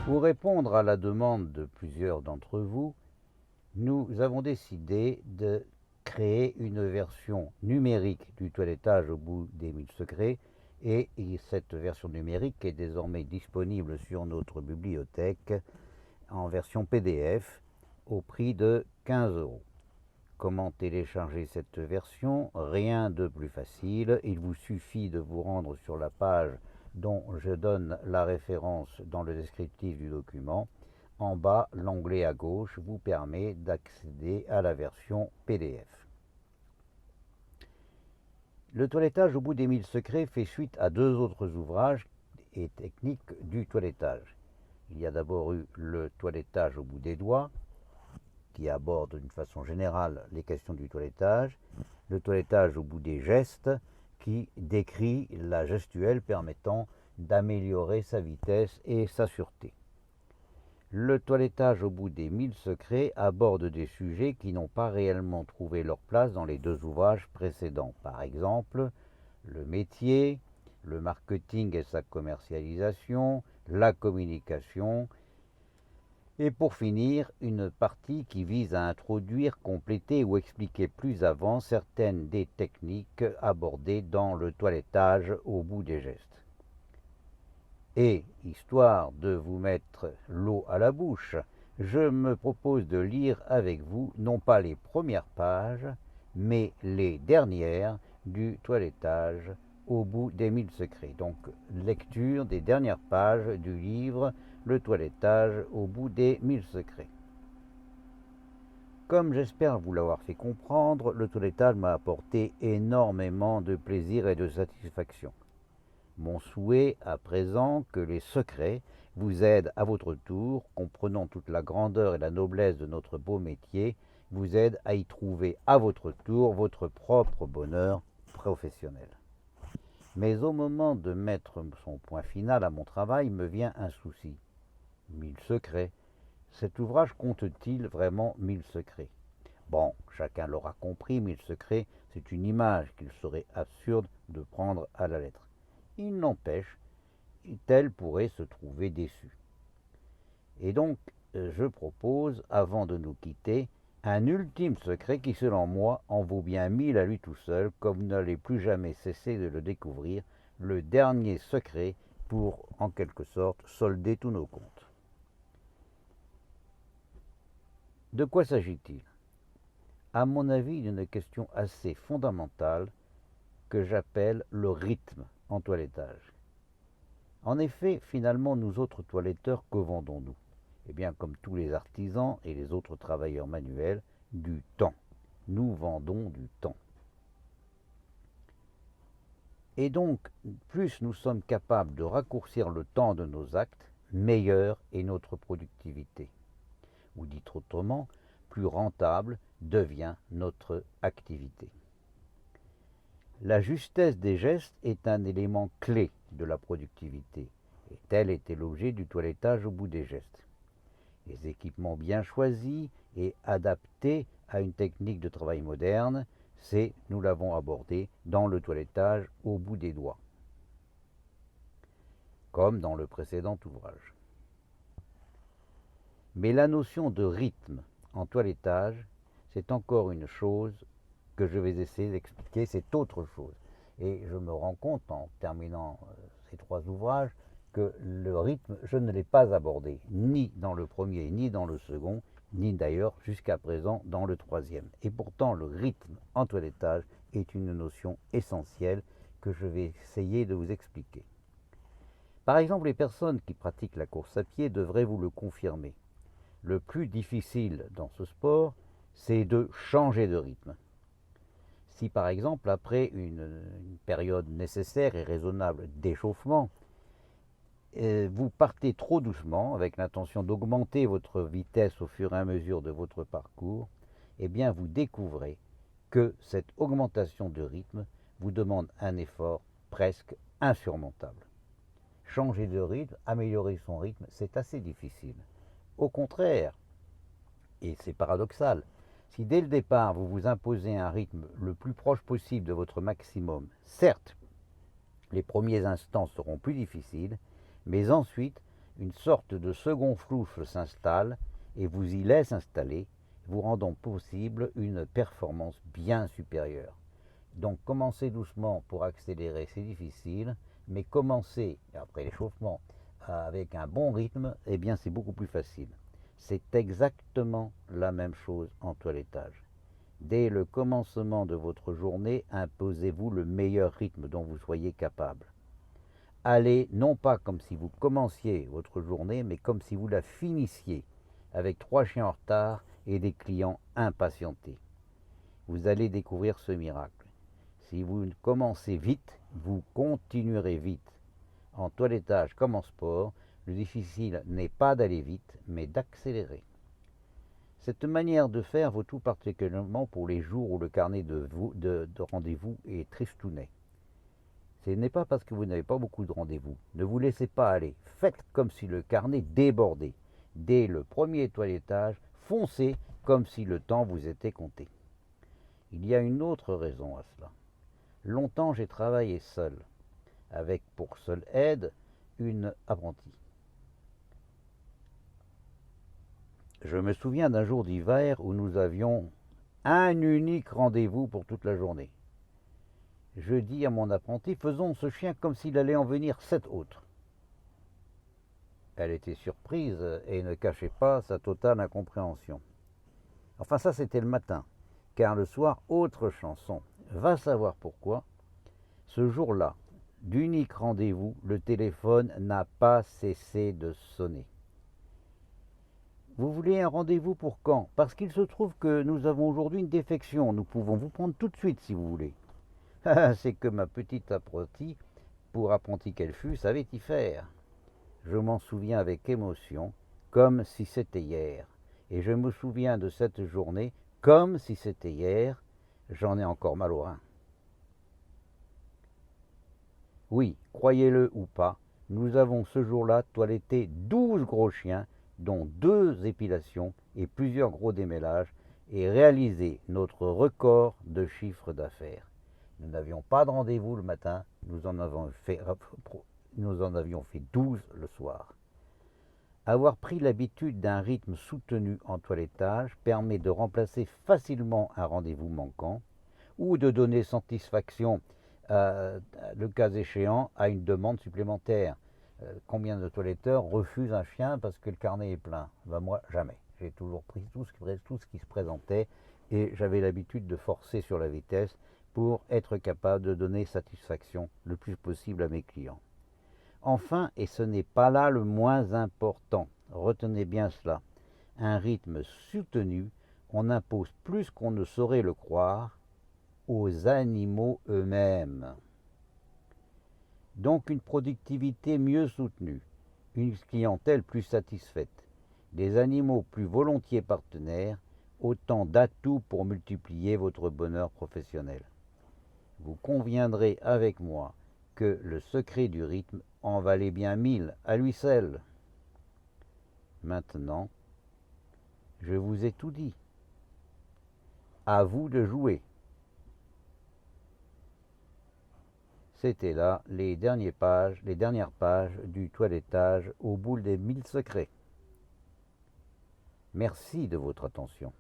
Pour répondre à la demande de plusieurs d'entre vous, nous avons décidé de créer une version numérique du toilettage au bout des 1000 secrets et cette version numérique est désormais disponible sur notre bibliothèque en version PDF au prix de 15 €. Comment télécharger cette version? Rien de plus facile, il vous suffit de vous rendre sur la page dont je donne la référence dans le descriptif du document. En bas, l'onglet à gauche vous permet d'accéder à la version PDF. Le toilettage au bout des 1000 secrets fait suite à deux autres ouvrages et techniques du toilettage. Il y a d'abord eu le toilettage au bout des doigts, qui aborde d'une façon générale les questions du toilettage, le toilettage au bout des gestes, qui décrit la gestuelle permettant d'améliorer sa vitesse et sa sûreté. Le toilettage au bout des 1000 secrets aborde des sujets qui n'ont pas réellement trouvé leur place dans les deux ouvrages précédents. Par exemple, le métier, le marketing et sa commercialisation, la communication, et pour finir, une partie qui vise à introduire, compléter ou expliquer plus avant certaines des techniques abordées dans le toilettage au bout des gestes. Et, histoire de vous mettre l'eau à la bouche, je me propose de lire avec vous non pas les premières pages, mais les dernières du toilettage au bout des 1000 secrets. Donc, lecture des dernières pages du livre Le toilettage au bout des 1000 secrets. Comme j'espère vous l'avoir fait comprendre, le toilettage m'a apporté énormément de plaisir et de satisfaction. Mon souhait à présent que les secrets vous aident à votre tour, comprenant toute la grandeur et la noblesse de notre beau métier, vous aident à y trouver à votre tour votre propre bonheur professionnel. Mais au moment de mettre son point final à mon travail me vient un souci. 1000 secrets. Cet ouvrage compte-t-il vraiment 1000 secrets? Bon, chacun l'aura compris, 1000 secrets, c'est une image qu'il serait absurde de prendre à la lettre. Il n'empêche, tel pourrait se trouver déçu. Et donc, je propose, avant de nous quitter, un ultime secret qui, selon moi, en vaut bien 1000 à lui tout seul, comme vous n'allez plus jamais cesser de le découvrir, le dernier secret pour, en quelque sorte, solder tous nos comptes. De quoi s'agit-il? À mon avis, d'une question assez fondamentale que j'appelle le rythme en toilettage. En effet, finalement, nous autres toiletteurs, que vendons-nous? Eh bien, comme tous les artisans et les autres travailleurs manuels, du temps. Nous vendons du temps. Et donc, plus nous sommes capables de raccourcir le temps de nos actes, meilleure est notre productivité. Ou dit autrement, plus rentable devient notre activité. La justesse des gestes est un élément clé de la productivité, et tel était l'objet du toilettage au bout des gestes. Les équipements bien choisis et adaptés à une technique de travail moderne, c'est, nous l'avons abordé, dans le toilettage au bout des doigts, comme dans le précédent ouvrage. Mais la notion de rythme en toilettage, c'est encore une chose que je vais essayer d'expliquer, c'est autre chose. Et je me rends compte en terminant ces trois ouvrages que le rythme, je ne l'ai pas abordé, ni dans le premier, ni dans le second, ni d'ailleurs jusqu'à présent dans le troisième. Et pourtant, le rythme en toilettage est une notion essentielle que je vais essayer de vous expliquer. Par exemple, les personnes qui pratiquent la course à pied devraient vous le confirmer. Le plus difficile dans ce sport, c'est de changer de rythme. Si par exemple, après une période nécessaire et raisonnable d'échauffement, vous partez trop doucement avec l'intention d'augmenter votre vitesse au fur et à mesure de votre parcours, eh bien vous découvrez que cette augmentation de rythme vous demande un effort presque insurmontable. Changer de rythme, améliorer son rythme, c'est assez difficile. Au contraire, et c'est paradoxal, si dès le départ vous vous imposez un rythme le plus proche possible de votre maximum, certes, les premiers instants seront plus difficiles, mais ensuite une sorte de second souffle s'installe et vous y laisse installer, vous rendant possible une performance bien supérieure. Donc commencez doucement pour accélérer, c'est difficile, mais commencez, après l'échauffement, avec un bon rythme, eh bien c'est beaucoup plus facile. C'est exactement la même chose en toilettage. Dès le commencement de votre journée, imposez-vous le meilleur rythme dont vous soyez capable. Allez non pas comme si vous commenciez votre journée, mais comme si vous la finissiez, avec 3 chiens en retard et des clients impatientés. Vous allez découvrir ce miracle. Si vous commencez vite, vous continuerez vite. En toilettage comme en sport, le difficile n'est pas d'aller vite, mais d'accélérer. Cette manière de faire vaut tout particulièrement pour les jours où le carnet de rendez-vous est tristounet. Ce n'est pas parce que vous n'avez pas beaucoup de rendez-vous. Ne vous laissez pas aller. Faites comme si le carnet débordait. Dès le premier toilettage, foncez comme si le temps vous était compté. Il y a une autre raison à cela. Longtemps j'ai travaillé seul, avec pour seule aide une apprentie. Je me souviens d'un jour d'hiver où nous avions un unique rendez-vous pour toute la journée. Je dis à mon apprenti, faisons ce chien comme s'il allait en venir 7 autres. Elle était surprise et ne cachait pas sa totale incompréhension. Enfin ça c'était le matin, car le soir, autre chanson. Va savoir pourquoi. Ce jour-là, d'unique rendez-vous, le téléphone n'a pas cessé de sonner. Vous voulez un rendez-vous pour quand? Parce qu'il se trouve que nous avons aujourd'hui une défection. Nous pouvons vous prendre tout de suite si vous voulez. C'est que ma petite apprentie, pour apprentie qu'elle fut, savait y faire. Je m'en souviens avec émotion, comme si c'était hier. Et je me souviens de cette journée comme si c'était hier. J'en ai encore mal au rein. Oui, croyez-le ou pas, nous avons ce jour-là toiletté 12 gros chiens, dont 2 épilations et plusieurs gros démêlages, et réalisé notre record de chiffre d'affaires. Nous n'avions pas de rendez-vous le matin, nous en avions fait 12 le soir. Avoir pris l'habitude d'un rythme soutenu en toilettage permet de remplacer facilement un rendez-vous manquant ou de donner satisfaction, le cas échéant, à une demande supplémentaire. Combien de toiletteurs refusent un chien parce que le carnet est plein? Ben moi, jamais. J'ai toujours pris tout ce qui se présentait et j'avais l'habitude de forcer sur la vitesse pour être capable de donner satisfaction le plus possible à mes clients. Enfin, et ce n'est pas là le moins important, retenez bien cela, un rythme soutenu, on impose plus qu'on ne saurait le croire aux animaux eux-mêmes. Donc une productivité mieux soutenue, une clientèle plus satisfaite, des animaux plus volontiers partenaires, autant d'atouts pour multiplier votre bonheur professionnel. Vous conviendrez avec moi que le secret du rythme en valait bien 1000 à lui seul. Maintenant, je vous ai tout dit. À vous de jouer. C'était là les dernières pages du toilettage au bout des 1000 secrets. Merci de votre attention.